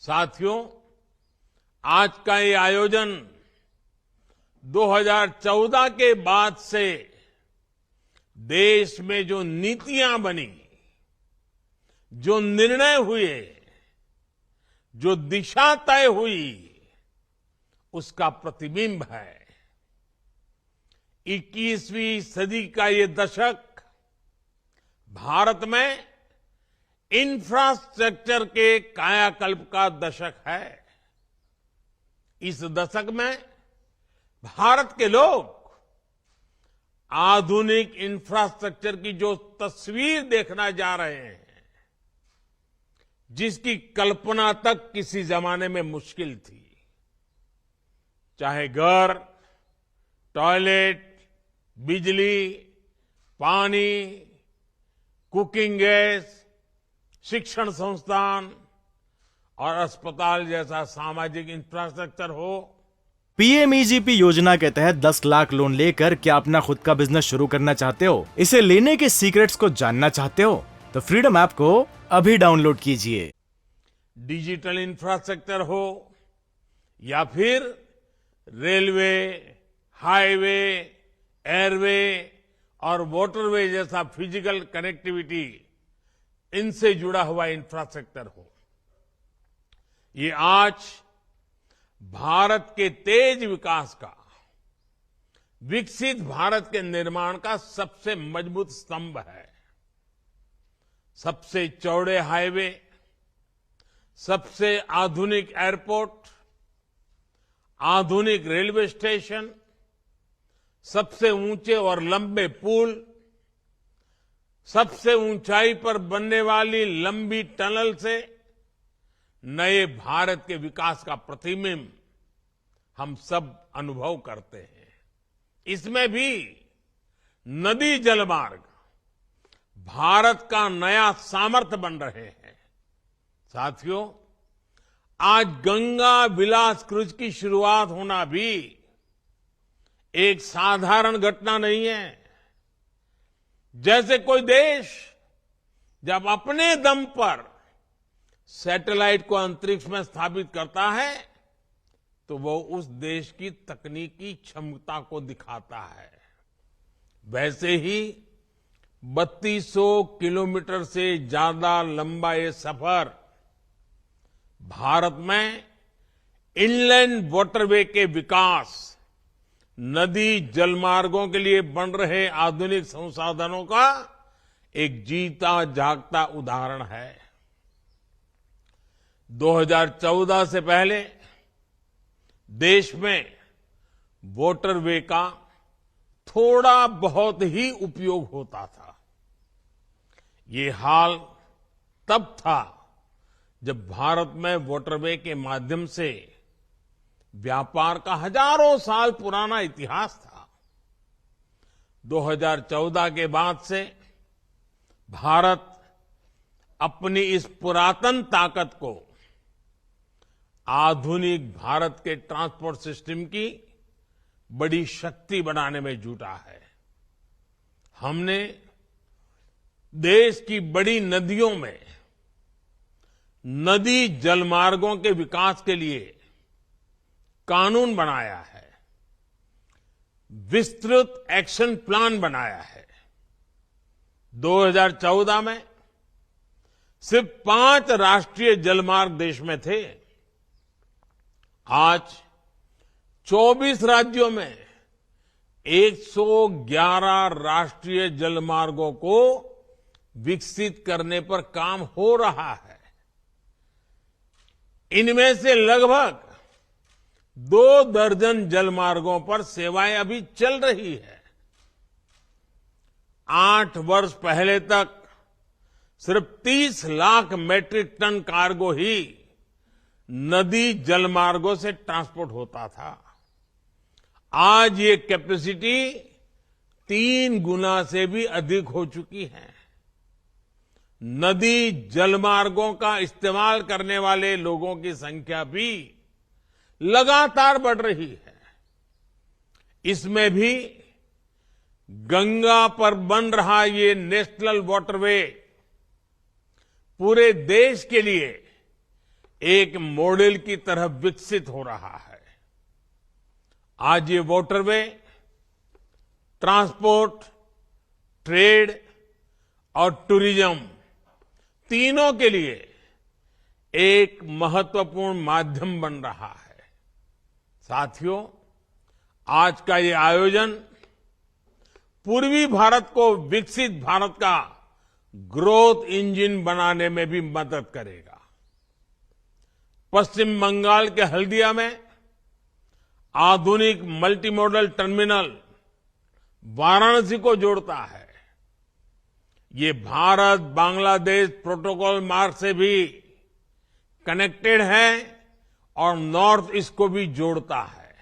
साथियों, आज का ये आयोजन 2014 के बाद से देश में जो नीतियां बनी, जो निर्णय हुए, जो दिशा तय हुई, उसका प्रतिबिंब है। 21वीं सदी का ये दशक भारत में इंफ्रास्ट्रक्चर के कायाकल्प का दशक है। इस दशक में भारत के लोग आधुनिक इंफ्रास्ट्रक्चर की जो तस्वीर देखना जा रहे हैं, जिसकी कल्पना तक किसी जमाने में मुश्किल थी, चाहे घर, टॉयलेट, बिजली, पानी, कुकिंग गैस, शिक्षण संस्थान और अस्पताल जैसा सामाजिक इंफ्रास्ट्रक्चर हो। पीएमईजीपी योजना के तहत 10 लाख लोन लेकर क्या अपना खुद का बिजनेस शुरू करना चाहते हो? इसे लेने के सीक्रेट्स को जानना चाहते हो? तो फ्रीडम ऐप को अभी डाउनलोड कीजिए। डिजिटल इंफ्रास्ट्रक्चर हो या फिर रेलवे, हाईवे, एयरवे और वाटरवे जैसा फिजिकल कनेक्टिविटी, इनसे जुड़ा हुआ इंफ्रास्ट्रक्चर हो, ये आज भारत के तेज विकास का, विकसित भारत के निर्माण का सबसे मजबूत स्तंभ है। सबसे चौड़े हाईवे, सबसे आधुनिक एयरपोर्ट, आधुनिक रेलवे स्टेशन, सबसे ऊंचे और लंबे पुल, सबसे ऊंचाई पर बनने वाली लंबी टनल से नए भारत के विकास का प्रतिबिंब हम सब अनुभव करते हैं। इसमें भी नदी जलमार्ग भारत का नया सामर्थ्य बन रहे हैं। साथियों, आज गंगा विलास क्रूज की शुरुआत होना भी एक साधारण घटना नहीं है। जैसे कोई देश जब अपने दम पर सैटेलाइट को अंतरिक्ष में स्थापित करता है, तो वो उस देश की तकनीकी क्षमता को दिखाता है। वैसे ही 3200 किलोमीटर से ज्यादा लंबा ये सफर भारत में इनलैंड वाटरवे के विकास, नदी जलमार्गों के लिए बन रहे आधुनिक संसाधनों का एक जीता जागता उदाहरण है। 2014 से पहले देश में वाटरवे का थोड़ा बहुत ही उपयोग होता था। ये हाल तब था जब भारत में वाटरवे के माध्यम से व्यापार का हजारों साल पुराना इतिहास था। 2014 के बाद से भारत अपनी इस पुरातन ताकत को आधुनिक भारत के ट्रांसपोर्ट सिस्टम की बड़ी शक्ति बनाने में जुटा है। हमने देश की बड़ी नदियों में नदी जलमार्गों के विकास के लिए कानून बनाया है, विस्तृत एक्शन प्लान बनाया है। 2014 में सिर्फ 5 राष्ट्रीय जलमार्ग देश में थे। आज 24 राज्यों में 111 राष्ट्रीय जलमार्गों को विकसित करने पर काम हो रहा है। इनमें से लगभग 2 दर्जन जलमार्गों पर सेवाएं अभी चल रही है। 8 वर्ष पहले तक सिर्फ 30 लाख मैट्रिक टन कार्गो ही नदी जलमार्गों से ट्रांसपोर्ट होता था। आज ये कैपेसिटी 3 गुना से भी अधिक हो चुकी है। नदी जलमार्गों का इस्तेमाल करने वाले लोगों की संख्या भी लगातार बढ़ रही है। इसमें भी गंगा पर बन रहा ये नेशनल वाटरवे पूरे देश के लिए एक मॉडल की तरह विकसित हो रहा है। आज ये वाटरवे ट्रांसपोर्ट, ट्रेड और टूरिज्म तीनों के लिए एक महत्वपूर्ण माध्यम बन रहा है। साथियों, आज का ये आयोजन पूर्वी भारत को विकसित भारत का ग्रोथ इंजन बनाने में भी मदद करेगा। पश्चिम बंगाल के हल्दिया में आधुनिक मल्टी मॉडल टर्मिनल वाराणसी को जोड़ता है। ये भारत बांग्लादेश प्रोटोकॉल मार्ग से भी कनेक्टेड है और नॉर्थ ईस्ट को भी जोड़ता है।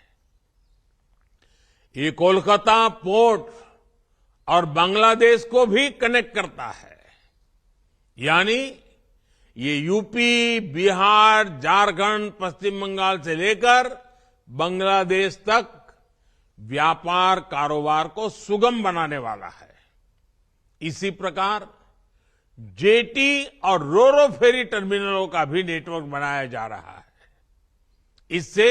ये कोलकाता पोर्ट और बांग्लादेश को भी कनेक्ट करता है। यानी ये यूपी, बिहार, झारखंड, पश्चिम बंगाल से लेकर बांग्लादेश तक व्यापार कारोबार को सुगम बनाने वाला है। इसी प्रकार जेटी और रोरो फेरी टर्मिनलों का भी नेटवर्क बनाया जा रहा है। इससे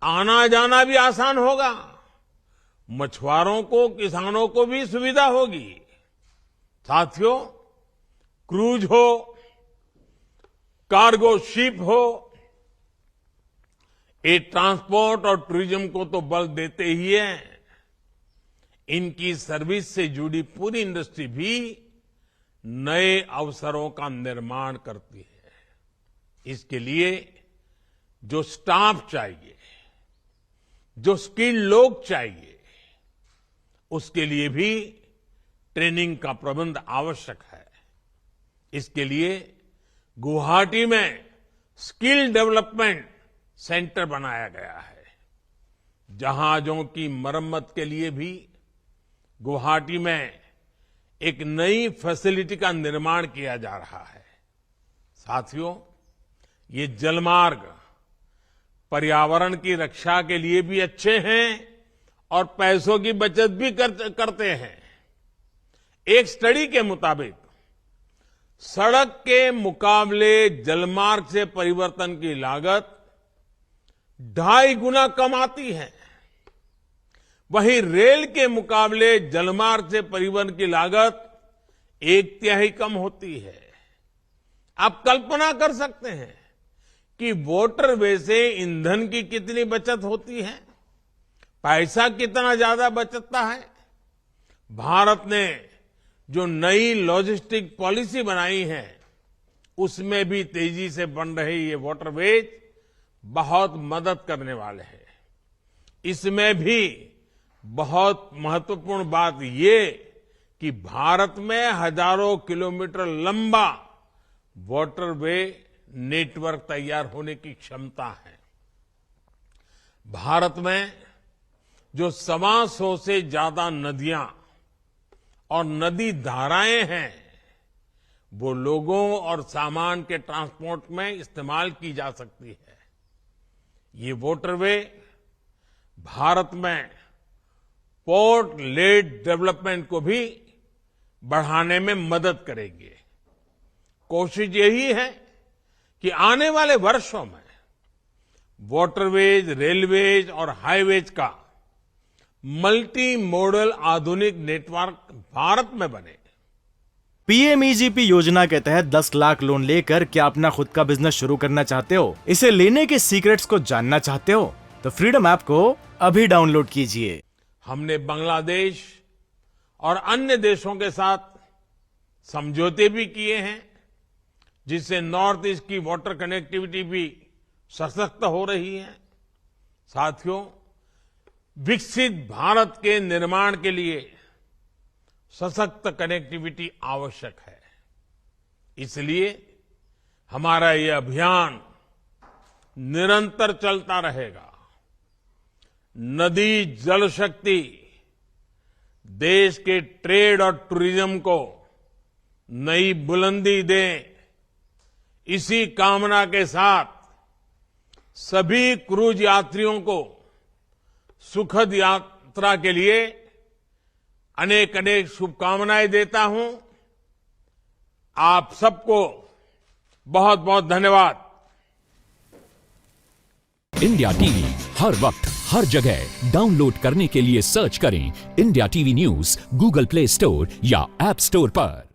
आना जाना भी आसान होगा, मछुआरों को, किसानों को भी सुविधा होगी। साथियों, क्रूज हो, कार्गो शिप हो, ये ट्रांसपोर्ट और टूरिज्म को तो बल देते ही है, इनकी सर्विस से जुड़ी पूरी इंडस्ट्री भी नए अवसरों का निर्माण करती है। इसके लिए जो स्टाफ चाहिए, जो स्किल्ड लोग चाहिए, उसके लिए भी ट्रेनिंग का प्रबंध आवश्यक है। इसके लिए गुवाहाटी में स्किल डेवलपमेंट सेंटर बनाया गया है। जहाजों की मरम्मत के लिए भी गुवाहाटी में एक नई फैसिलिटी का निर्माण किया जा रहा है। साथियों, ये जलमार्ग पर्यावरण की रक्षा के लिए भी अच्छे हैं और पैसों की बचत भी करते हैं। एक स्टडी के मुताबिक सड़क के मुकाबले जलमार्ग से परिवर्तन की लागत 2.5 गुना कम आती है। वहीं रेल के मुकाबले जलमार्ग से परिवहन की लागत 1/3 कम होती है। आप कल्पना कर सकते हैं कि वाटरवे से ईंधन की कितनी बचत होती है, पैसा कितना ज्यादा बचता है। भारत ने जो नई लॉजिस्टिक पॉलिसी बनाई है, उसमें भी तेजी से बन रहे ये वाटरवेज बहुत मदद करने वाले हैं। इसमें भी बहुत महत्वपूर्ण बात ये कि भारत में हजारों किलोमीटर लंबा वाटरवे नेटवर्क तैयार होने की क्षमता है। भारत में जो 125 से ज्यादा नदियां और नदी धाराएं हैं, वो लोगों और सामान के ट्रांसपोर्ट में इस्तेमाल की जा सकती है। ये वाटरवे भारत में पोर्ट लेड डेवलपमेंट को भी बढ़ाने में मदद करेंगे। कोशिश यही है कि आने वाले वर्षों में वाटरवेज, रेलवेज और हाईवेज का मल्टी मॉडल आधुनिक नेटवर्क भारत में बने। पीएमईजीपी योजना के तहत 10 लाख लोन लेकर क्या अपना खुद का बिजनेस शुरू करना चाहते हो? इसे लेने के सीक्रेट्स को जानना चाहते हो? तो फ्रीडम ऐप को अभी डाउनलोड कीजिए। हमने बांग्लादेश और अन्य देशों के साथ समझौते भी किए हैं, जिससे नॉर्थ ईस्ट की वाटर कनेक्टिविटी भी सशक्त हो रही है। साथियों, विकसित भारत के निर्माण के लिए सशक्त कनेक्टिविटी आवश्यक है। इसलिए हमारा ये अभियान निरंतर चलता रहेगा। नदी जल शक्ति देश के ट्रेड और टूरिज्म को नई बुलंदी दे, इसी कामना के साथ सभी क्रूज यात्रियों को सुखद यात्रा के लिए अनेक अनेक शुभकामनाएं देता हूं। आप सबको बहुत बहुत धन्यवाद। इंडिया टीवी हर वक्त हर जगह डाउनलोड करने के लिए सर्च करें India TV news Google play store या ऐप स्टोर पर।